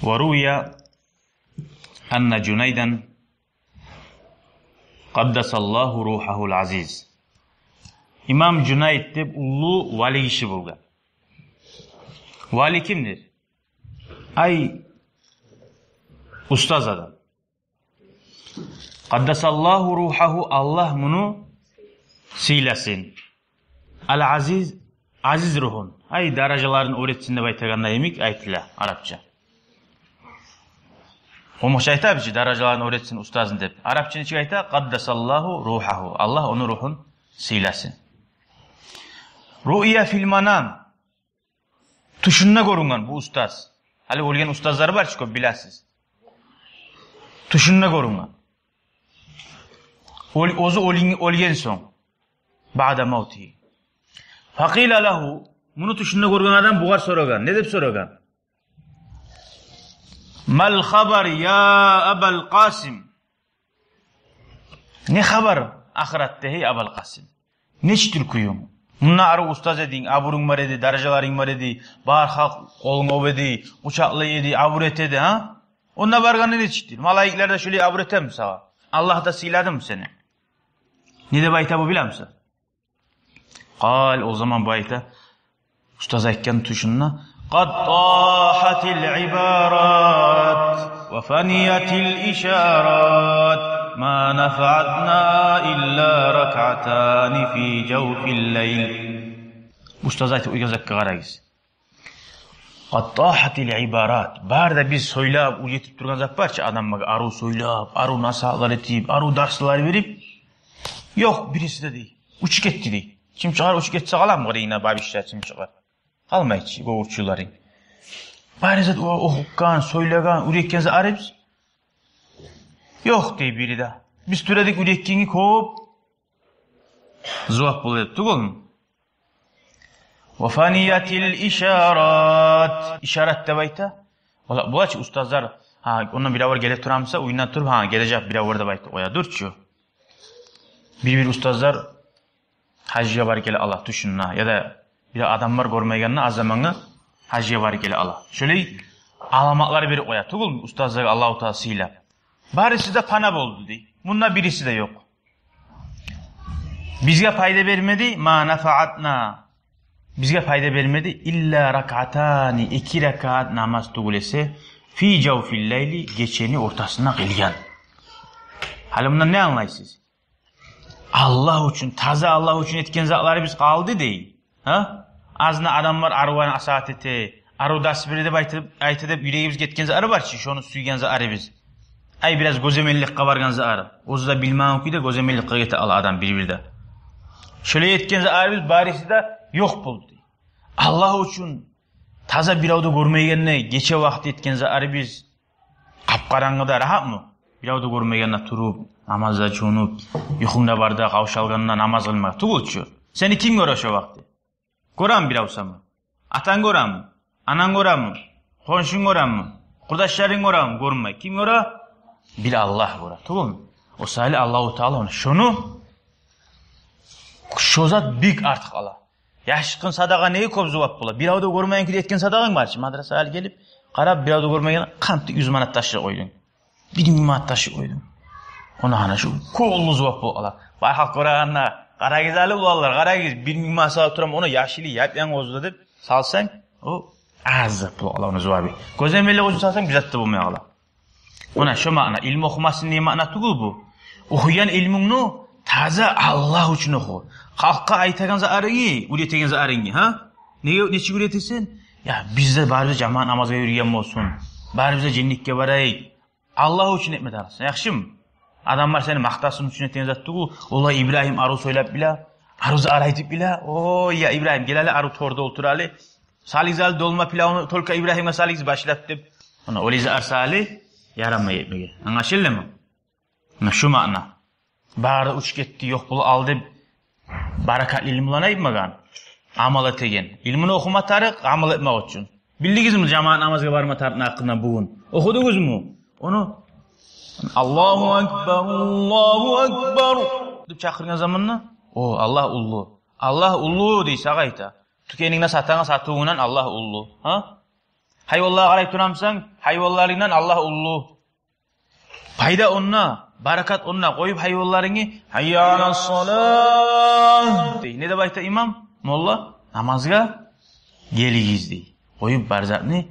وروي أن جنيدا قدس الله روحه العزيز. İmam Cüneyd deb ullu vali kishi bo'lgan. Vali kimdir? Ay ustoz adam. Qaddasallahu ruhahu, Allah bunu siylasin. Al-aziz, aziz ruhun. Ay darajalarını öğretsin deb aytganda emik aytdilar Arapça. Omoqchi aytamiz, darajalarını öğretsin ustozin deb. Arapcha necha ayta? Qaddasallahu ruhahu. Allah onu ruhun siylasin. Ru'ya fil manam. Tushunda ko'ringan bu ustoz. Hali o'lgan ustozlar bor-ku, ko'p bilasiz. Tushunda ko'ringan. O'zi o'lgan so'ng, ba'da mavti. Faqila lahu, buni tushunda ko'rgan odam bugar so'ragan. Ne deb so'ragan? Mal xabar ya Abul Qasim. Ne xabar axiratda hey Abul Qasim? Nechtir kuyum? Bundan arı ustaz edin, aburun var edi, darajalarin var edi, bar halk olun obedi, uçaklı yedi, abur etedi ha? Onda barganı ne çıktı? Malaikler de şöyle abur etem sağa. Allah da siladı mı seni? Ne de bayta bu bilir misin? Kal o zaman bayta, ustaz aytken tuşunna, قد طاحت العبارات وفنيت الإشارات ما نفعتنا إلا ركعتان في جوف الليل. Ustaz aytib o'ygazakka qaraysiz. قد طاحت العبارات. Barda biz so'ylab, o'rgatib turgan zot barcha odamlarga aru so'ylab, aru nasihatlar etib, aru darslar berib, yo'q birisi de deydi. Uçuk ketdi deydi. Kim chiqar uçuk ketsa qalammi deyina babishlar kim chiqar. Qalmaychi bo'g'urchilaring. Barizat o'qigan, so'ylagan, o'rgatgan arabs. Yo'q deydi biri de. Biz türedik o'rgatganga ko'p javob bo'lyapti to'g'rimi? Wa faniyatil isharat. Isharat deb ayta. Bo'lachi ustozlar, ha, ondan birovar kelib turamsa, o'yindan turib, ha, kelajak birovar deb aytib qo'yadirchi. Bir ustozlar hajga barkeli Allah tushunna ya da bir adamlar görmeygenini az zamanı hacıya var gele Allah. Şöyle alamatları verip koyar. Tugul ustazlar Allah-u Teala siylap. Bari sizde pana oldu diye. Bundan birisi de yok. Bizge fayda vermedi. Ma nafaatna. Bizge fayda vermedi. İlla rak'atani. 2 rekat namaz tugulese. Fi cevfil leyli. Geçeni ortasına kılgan. Hali bundan ne anlaysınız? Allah için, taze Allah için etken zatları biz kaldı değil. Ha? Azna adamlar arvan asat ete, aru das biri de aytı deb yüreğimiz ketken zarı barçı, şonu suygan zarı biz. Ay biraz gözemellik qabargan zarı. Ozu da bilmem ki de gözemellik qagete ala adam bir de. Şöyle etken zarı biz barisi de yok buldu. Allah için taza biravda görmeygenine geçe vakti etken zarı biz qapqarangıda rahat mı? Biravda görmeygenine turup, namazda çoğunup, yuxunda barda qavşalganına namaz kılmak tugulçu. Seni kim görür şu vakti? Gören bir avsamı. Atan gören mi? Anan gören mi? Konşun gören mi? Kurdaşların gören mi? Görmey. Kim gören? Bir Allah gören. Tamam mı? O sayılı Allah-u Teala onu. Şunu şozat büyük artık Allah. Yaşıkın sadaka neyi köp cevap bula? Bir avda görmeyen ki etken sadakan var. Madrasaya gelip qarab bir avda görmeyen kanti 100 manat taşı koydun. 1 manat taşı koydun. Ona hana şu kollu cevap bula Allah. Bayhaq görenler. Qaragizali ularlar, qaragiz 1 ming sal turam, onu yaşili yap-yan ozda deb salsang, o azı pul Allah'ın cevabı. Gözemellik o'zi salsang bizatda bo'lmay qala. Ona shu ma'na, ilm o'qimasning ne ma'na tugul bu? O'qigan ilmingni taza Allah uchun o'qi. Xalqqa aytagan zaringi, o'rgatgan zaringi, ha? Nega necha o'rgatasan? Ya bizda baribir jamoat namozga yurgan bo'lsin. Baribir jinnlikka boraylik. Allah uchun etmadi alsan, yaxshimi? Adamlar seni maqtasin uchun etgan zattu-ku. Alloh İbrahim aru so'ylab bila, aruzni araytib bila. O ya İbrahim gelali aru torda o'tirali. Salizal dolma pilavni tolka İbrahimga saliz boshlab deb. Mana o'liz arsali yaramaydi. Anlaşıldimi? Mana shu ma'na. Bari uch ketdi, yo'q pul oldi. Barakatli ilmlarni aytmagan. Amal etgan. Ilmini o'qima tariq, amal etmoq uchun. Bildingizmi jamoat namozga borma tariqni haqidan bugun? O'qidingizmi? Onu Allahu akbar deb chaqirgan zamonda, o Allah ullu. Allah ullu deysa ayta. Tukeningni satanga satuvinan Allah ullu, ha? Hayvanlara qarayıp turamsan, hayvanlarından Allah ullu. Payda onna, barakat onna koyup hayvanlarını hayya alas salah dey. Ne de bayta imam? Molla namazga geligiz dey. Koyup barzatni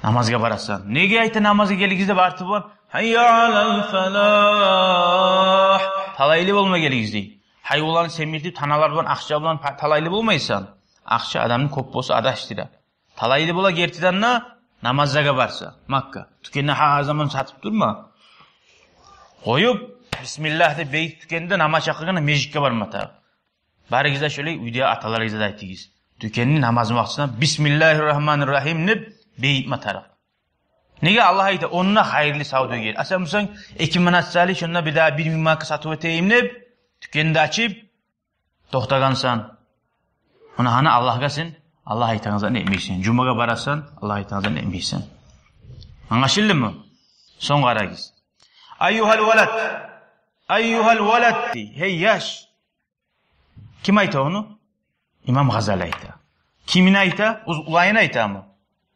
namazga barasan. Nege ayta namazga geligiz deb artib var? Hayya alal falah. Talaylı bolma geligiz dey. Hayvanlarni semirtip tanalar bilan akça bilan talaylı bolmaysan. Akça adamning ko'p bo'lsa adashtiradi. Talaylı bola gertidanna namazga barsa. Makka. Tükenne har zaman satıp durma. Koyup bismillah deb beyit tükende namaz çaqırganda mejikka barmata. Barigizda şöyle uyda atalaringizda aytdingiz. Tükenni namaz vaqtida bismillahirrahmanirrahim deb beyit matara. Nega Allah aytdi? Onna xayrli savdo gel. Asan bulsang 2 manatsali şunda bir daha 1000 marka satıp eteyim deb tükende açıp to'xtagansan. Ona hana Allahga sen Allah aytağınızdan etmeysin. Cumaga barasan Allah aytağınızdan etmeysin. Anlaşıldımı? Son qaragiz. Ayyuhal walad. Ayyuhal walad. Hey yaş. Kim ayta onu? İmam Gazali ayta. Kimin ayta? Ulayın ayta mı?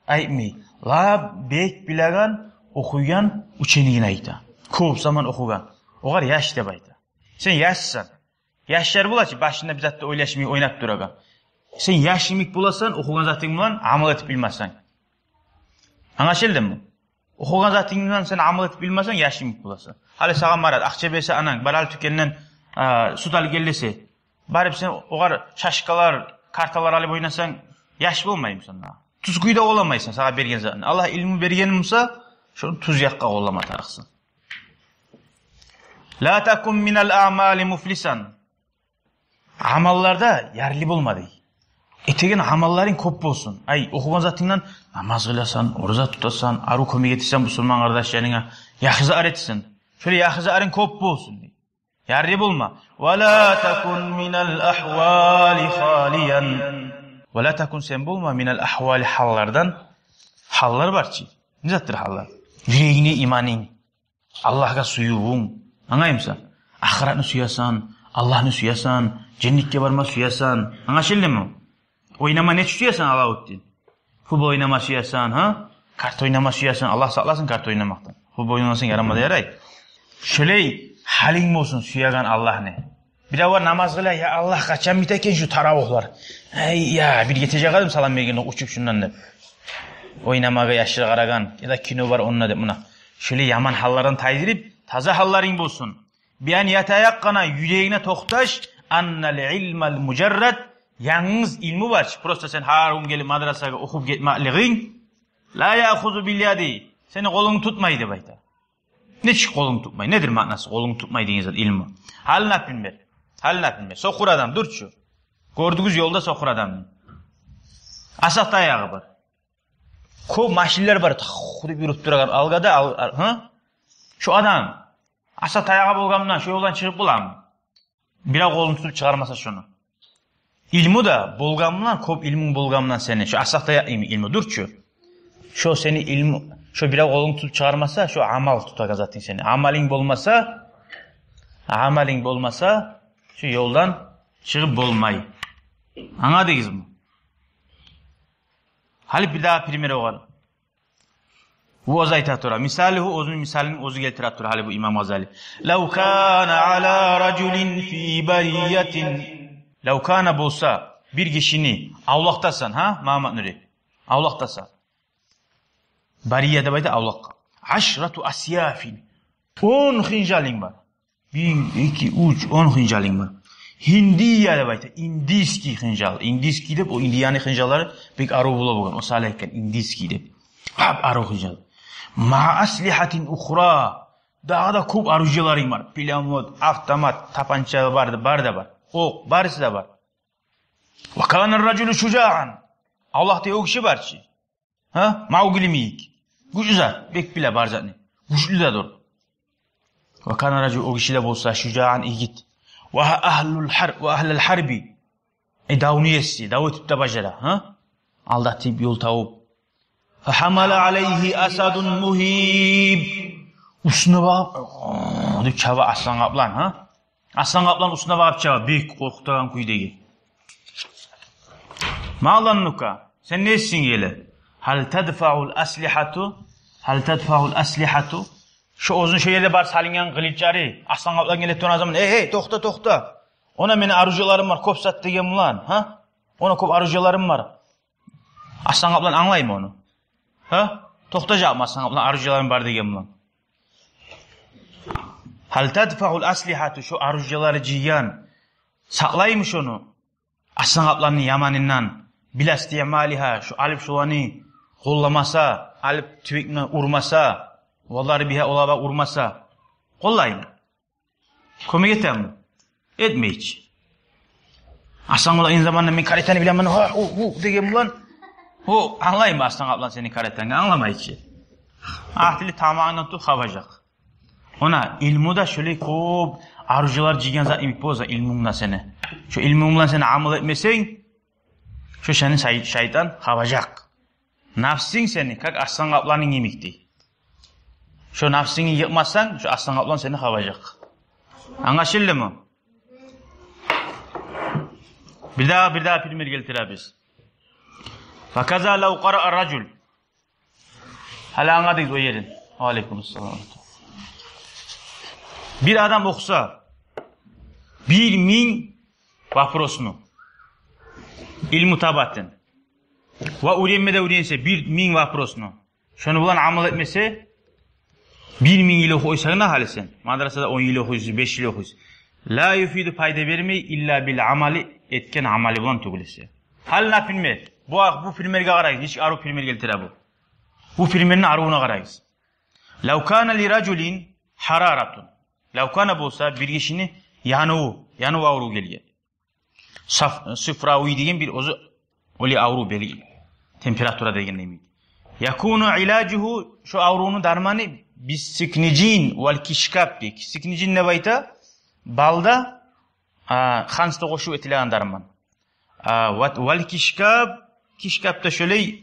Aytmay. La bek bilagan, okuyan, uçenigin ayta. Ko'p zaman okugan. Oğar yaş deb ayta. Sen yaşsan. Yaşlar bulachi başında bir zatda o'ylashmay o'ynab turagan. Sen yaşimik bulasan, okugan zating bilan amal etib bilmasan. Anlaşıldımı? Okugan zating bilan sen amal etib bilmasan, yaşimik bulasan. Hali sağa marat, akça berse anang, baral tükenden sut alıp gellese, barib sen oğar şaşkalar, kartalar alıp oynasan, yaş bolmayımsan. Tuzguyda olamaysan sağa bergen zatını. Allah ilmi bergenin olsa, şunu tuz yakka olama tarıksın. La takum minal a'mali muflisan. Amallarda yerli bulmadı. Etegen amalların ko'p bo'lsin. Ay, o'qigan zatingdan namoz qilasan, roza tutasan, aru ko'mak etsan musulmon qardoshlarga, yaxshi aretsin. Şöyle yaxshi aring ko'p bo'lsin. Yarri bo'lma. Va la takun minal ahvali khaliyan. Va la takun sen bo'lma minal ahvali hallardan. Hallar barchi. Nizatdir hallar? Yüreğini, imaning, Allahga suyuğun. Anlayımsan? Ahiratni suyasan, Allah'ni suyasan, cennetke barma suyasan. Anlaşıldımı? Oynama ne tutuyorsan Alavuddin? Futbol oynama suyasan, ha? Kart oynama suyasan, Allah saklasın kart oynamaktan. Futbol oynamasın yaramada yaray. Şöyle haling olsun suyagan Allah ne? Bir de var namaz kıla ya Allah kaçan biteken şu taravihlar. Ay ya bir getecek adım salam bergende uçup şundan deb. Oynamaga yaşlı qaragan ya da kino var onunla deb buna. Şöyle yaman hallardan taydirip taza hallaring bolsun. Biyan yatayaqqana yüreğine to'xtash annal ilmal mujarrad. Yalnız ilmi var. Prosta sen har gün gelip madrasaga o'qib ketmakliging la ya'khuzu bil yadi. Seni qo'ling tutmaydi deb aytadi. Nechuk qo'ling tutmay? Nedir ma'nosi qo'ling tutmay degan zot ilmi? Hal napinber. Hal napinber. So'qur adam durchu. Ko'rdingiz yo'lda so'qur adamni. Asaq tayog'i bor. Ko'p mashinalar bor. Xuddi yurib turgan algada, ha? Shu adam asaq tayog'i bo'lgandan shu yo'ldan chiqib bo'ladimi? Biroq qo'lini tutib chiqarmasa shuni. İlmi da bolgamdan, ko'p ilmin bolgamdan seni. Şu asaqta ilmi durchu. Şu seni ilmi, şu biroq qo'ling tutib chiqarmasa, şu amal tutagan zating seni. Amaling bo'lmasa, şu yo'ldan chiqib bo'lmay. Anladingizmi? Hali bir daha primeri var. Bu o'zi aytib turadi. Misali u o'zining misolini o'zi keltirib turadi hali bu İmam Gazali. Law kana ala rajulin fi bariyatin Lavkana bolsa bir kişini avlaktasan ha Muhammed Nuri avlaktasan bariye de bayda avlak aşratu asyafin 10 xinjaling var 1 2 3 10 xinjaling var Hindiya de bayda indiski xinjal indiski deb o indiyani xinjallari pek aru bo'la bo'lgan o salaykan indiski deb aru xinjal ma aslihatin ukhra daha da ko'p arujalaring var pilamod avtomat tapancha barda bar o'q barisi de var. Ve kana ar-raculu şuja'an. Allah diye o kişi barchi. Ha? Ma'uglimik. Güçlüzat. Bek bile barzatni. Güçlüzadır. Ve kana ar-raculu o kişi de bolsa şuja'an igit. Ve ahlul harbi. Davniyesi. Davut da bajara. Ha? Aldatib yol tavub. Fe hamala aleyhi asadun muhib. Usuna bakıp. Dip çava aslan kaplan. Ha? Aslan kaplan usuna bakıp çava. Büyük korkutan kuydegi. Mağlannuka. Sen nesin gele? Hal tadfa'ul aslihatu? Hal tadfa'ul aslihatu? Şu uzun şeyde bar salingan qilichari, aslan qaplan kelib turgan zaman, "Hey, to'xta. Ona meni arujalarim var, ko'p sat degan bilan, ha? Ona ko'p arujalarim var." Aslan qaplan anglaymi onu? Ha? To'xtajaqmi aslan qaplan arujalarim var degan bilan? Hal tadfa'ul aslihatu? Şu arujalari jiyan saqlaymi şunu? Aslan qaplanning yamanindan bilastimaliha, şu alip şulani qo'llamasa, alip tüvikni urmasa, vallahi biha olaba urmasa, qo'llaymi? Ko'mak etami? Etmeychi. Aslan qaplan in zamonda men karatani bilaman, ha, degan bilan, anglaymi aslan qaplan sening karatangni? Anglamaychi. Ahtili tamamdan tu xavajaq. Ona ilmuda şöyle ko'p arjular jigan zat imik bo'lsa ilmingdan seni. Şu ilmingdan seni amal etmesang, şu seni shayton xavajaq. Nafsing seni kak aslan qaplanning yemikdi. Şu nafsingni yıkmazsan, şu aslan qaplan seni xavajaq. Anlaşıldımı? Bir daha filmler keltiramiz. Fakaza law qara'a ar-rajul. Hala anladınız o yerin. Aleykümselam. Bir adam okusa 1000 vaprosunu ilmu tabatin ve öğrense 1000 vaprosunu şunu bulan amal etmese 1000 yıl okuysa ne halisin? Madrasada 10 yıl okuysa, 5 yıl okuysa. La yufidu fayda vermey illa bil amali etken amali bulan tugulisi. Hal na filmer? Bu filmerge qarayız. Hiç aru filmer keltire bu. Bu filmerin aruuna qarayız. Law kana li rajulin hararatun. Law kana bolsa bir kişinin yanı avru gelgen. Sıfravi degen bir ozu oli avru belgi. Temperatura degen demeydi. Yakunu ilacuhu şu avrunun darmanı bisiknicin vel kişkap. Siknicin ne bayta? Balda xansta qo'shib etilgan darman. Vel kişkap da şöyle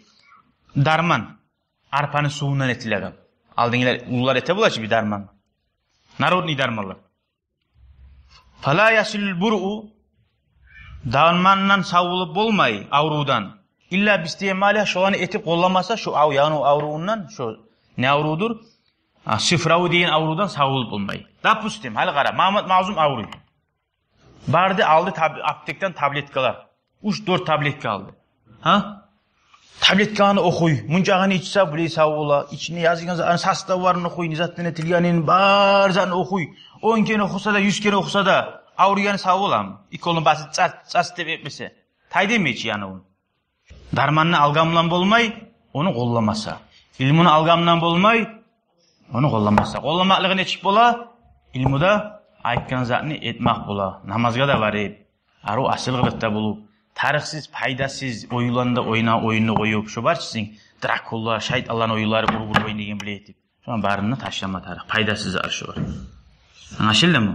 darman. Arpanın suyundan etilgan. Aldinglar ullar ete bulachi bir darman. Narodniy darmanlar. Fala yasil bur'u darmandan savulup bo'lmay avrudan. İlla bistemali şo'ni etib qo'llamasa şu avruundan şu ne avrudur? Sıfravi degan avrudan savulup bo'lmay. Допустим, hali qara, Mahmud Ma'zum avru. Bardi aldı aptekdan tabletkalar. 3-4 tabletka aldı. Ha? Tabletkani o'qiy, munchag'ini ichsa bilay savula, ichini yozgan sastavlarini o'qiy, nizatdan etilganini barzani o'qiy. 10 kene o'qisa-da, 100 kene o'qisa-da, avrugani savulami? Ikkolni basi ças deb etmese. Taydemeychi yani onu. Darmanni algamdan bo'lmay, onu qo'llamasa. Ilmini algamdan bo'lmay, onu qo'llamasa. Qo'llamoqligini nechik bo'la? Ilmuda aytgan zatni etmoq bo'la. Namozga da borib, aru asl qilibda bo'lib, tarixsiz, foydasiz o'yinlarda o'yinni qo'yib, shu barchasing Drakula, shaytonlar o'yinlari urib o'ynagan bilay deb. Shuna barini tashlama tarix, foydasiz shu bor. Anlaşıldımı?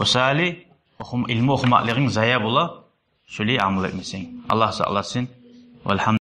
Osali ilmi okumakligin zaya bo'la, shuli amal etmesang. Allah saqlasin. Velhamdülillah.